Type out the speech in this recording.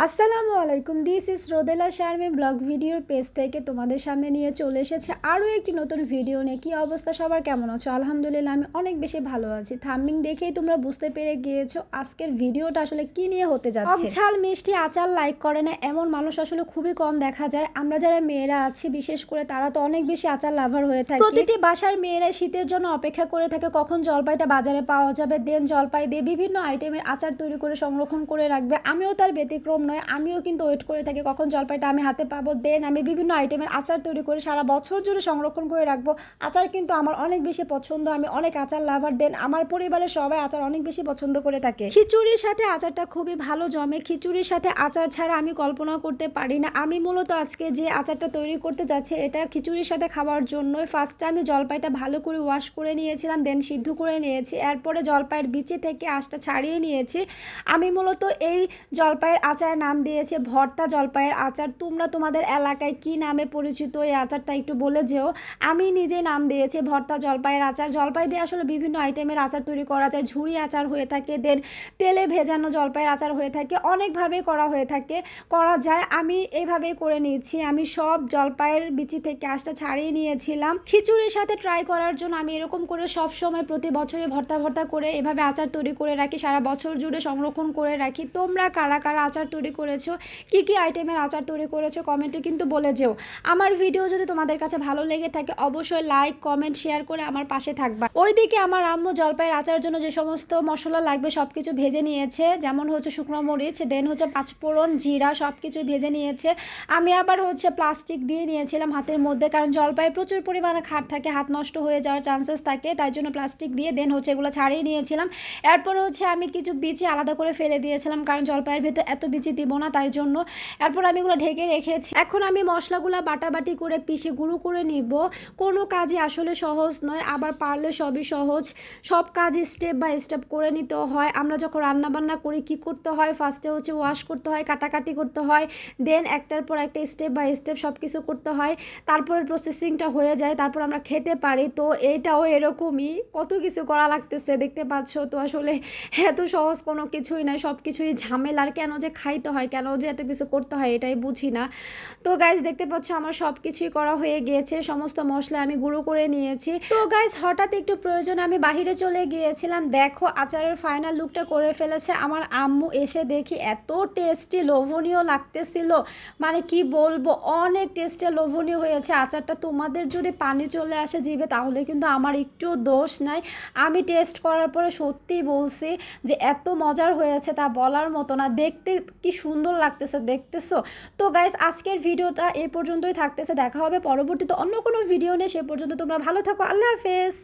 আসসালামু আলাইকুম, this is Rodela Sharmin blog ভিডিওর পেজ থেকে তোমাদের সামনে নিয়ে চলে এসেছে আরও একটি নতুন ভিডিও নিয়ে। কী অবস্থা সবার, কেমন আছো? আলহামদুলিল্লাহ আমি অনেক বেশি ভালো আছি। থাম্বনেল দেখেই তোমরা বুঝতে পেরে গিয়েছো আজকের ভিডিওটা আসলে কি নিয়ে হতে যাচ্ছে। ঝাল মিষ্টি আচার লাইক করে না এমন মানুষ আসলে খুবই কম দেখা যায়। আমরা যারা মেয়েরা আছি বিশেষ করে তারা তো অনেক বেশি আচার লাভার হয়ে থাকে। প্রতিটি বাসার মেয়েরা শীতের জন্য অপেক্ষা করে থাকে কখন জলপাইটা বাজারে পাওয়া যাবে, দেন জলপাই দিয়ে বিভিন্ন আইটেমের আচার তৈরি করে সংরক্ষণ করে রাখবে। আমিও তার ব্যতিক্রম নয়, আমিও কিন্তু ওয়েট করে থাকি কখন জলপাইটা আমি হাতে পাবো, দেন আমি বিভিন্ন আইটেমের আচার তৈরি করে সারা বছর জুড়ে সংরক্ষণ করে রাখবো। আচার কিন্তু আমার অনেক বেশি পছন্দ, আমি অনেক আচার লাভার, দেন আমার পরিবারের সবাই আচার অনেক বেশি পছন্দ করে থাকে। খিচুড়ির সাথে আচারটা খুবই ভালো জমে, খিচুড়ির সাথে আচার ছাড়া আমি কল্পনা করতে পারি না। আমি মূলত আজকে যে আচারটা তৈরি করতে যাচ্ছি এটা খিচুড়ির সাথে খাওয়ার জন্যই। ফার্স্টে আমি জলপাইটা ভালো করে ওয়াশ করে নিয়েছিলাম, দেন সিদ্ধ করে নিয়েছি। এরপরে জলপাইয়ের বিচি থেকে আঁশটা ছাড়িয়ে নিয়েছি। আমি মূলত এই জলপাইয়ের আচারের নাম দিয়েছে ভর্তা জলপাইয়ের আচার। তোমরা তোমাদের এলাকায় কি নামে পরিচিত এই আচারটা একটু বলে যেও। আমি নিজে নাম দিয়েছি ভর্তা জলপাইয়ের আচার। জলপাই দিয়ে আসলে বিভিন্ন আইটেমের আচার তৈরি করা যায়। ঝুড়ি আচার হয়ে থাকে, দেন তেলে ভেজানো জলপাইয়ের আচার হয়ে থাকে, অনেকভাবে করা হয়ে থাকে, করা যায়। আমি এইভাবেই করে নিয়েছি। আমি সব জলপাইয়ের বিচি থেকে আঁশটা ছাড়িয়ে নিয়েছিলাম। খিচুড়ির সাথে ট্রাই করার জন্য আমি এরকম করে সব সময় প্রতি বছরে ভর্তা ভর্তা করে এভাবে আচার তৈরি করে রাখি, সারা বছর জুড়ে সংরক্ষণ করে রাখি। তোমরা কারা কারা আচার তৈরি করেছো, কি কি আইটেমের আচার তৈরি করেছো কমেন্টে কিন্তু বলে যেও। আমার ভিডিও যদি তোমাদের কাছে ভালো লেগে থাকে অবশ্যই লাইক কমেন্ট শেয়ার করে আমার পাশে থাকবা। ওইদিকে আমার আম্মু জলপাইয়ের আচারের জন্য যে সমস্ত মশলা লাগবে সব কিছু ভেজে নিয়েছে, যেমন হচ্ছে শুকনো মরিচ, দেন হচ্ছে পাঁচফোড়ন, জিরা, সব কিছু ভেজে নিয়েছে। আমি আবার হচ্ছে প্লাস্টিক দিয়ে নিয়েছিলাম হাতের মধ্যে, কারণ জলপাইয়ের প্রচুর পরিমাণে খাট থাকে, হাত নষ্ট হয়ে যাওয়ার চান্সেস থাকে, তাই জন্য প্লাস্টিক দিয়ে দেন হচ্ছে এগুলো ছাড়িয়ে নিয়েছিলাম। এরপরে হচ্ছে আমি কিছু বিচি আলাদা করে ফেলে দিয়েছিলাম, কারণ জলপাইয়ের ভেতর এত বিচি দিব না, তাই জন্য। এরপর আমি এগুলো ঢেকে রেখেছি। এখন আমি মশলাগুলো বাটাবাটি করে পিষে গুঁড়ো করে নিব। কোনো কাজই আসলে সহজ নয়, আবার পারলে সবই সহজ। সব কাজই স্টেপ বাই স্টেপ করে নিতে হয়। আমরা যখন রান্না বান্না করি কি করতে হয়, ফার্স্টে হচ্ছে ওয়াশ করতে হয়, কাটাকাটি করতে হয়, দেন একটার পর একটা স্টেপ বাই স্টেপ সব কিছু করতে হয়, তারপরে প্রসেসিংটা হয়ে যায়, তারপর আমরা খেতে পারি। তো এইটাও এরকমই, কত কিছু করা লাগতেছে দেখতে পাচ্ছ। তো আসলে এত সহজ কোনো কিছুই নয়, সব কিছুই ঝামেলার। কেন যে খাইতে হয়, কেন যে এত কিছু করতে হয় এটাই বুঝি না। তো গাইজ দেখতে পাচ্ছ আমার সব কিছুই করা হয়ে গিয়েছে, সমস্ত মশলা আমি গুঁড়ো করে নিয়েছি। তো গাইজ হঠাৎ একটু প্রয়োজনে আমি বাহিরে চলে গিয়েছিলাম। দেখো আচারের ফাইনাল লুকটা করে ফেলেছে আমার আম্মু। এসে দেখি এত টেস্টি লোভনীয় লাগতেছিল, মানে কি বলবো, অনেক টেস্টি লোভনীয় হয়েছে আচারটা। তোমাদের যদি পানি চলে আসে জিভে তাহলে কিন্তু আমার একটু দোষ নাই। আমি টেস্ট করার পরে সত্যিই বলছি যে এত মজার হয়েছে তা বলার মতো না। দেখতে কি সুন্দর লাগতেছে দেখতেছো। তো গাইস আজকের ভিডিওটা এই পর্যন্তই থাকতেছে, দেখা হবে পরবর্তীতে অন্য কোনো ভিডিও নিয়ে। সে পর্যন্ত তোমরা ভালো থাকো, আল্লাহ হাফেজ।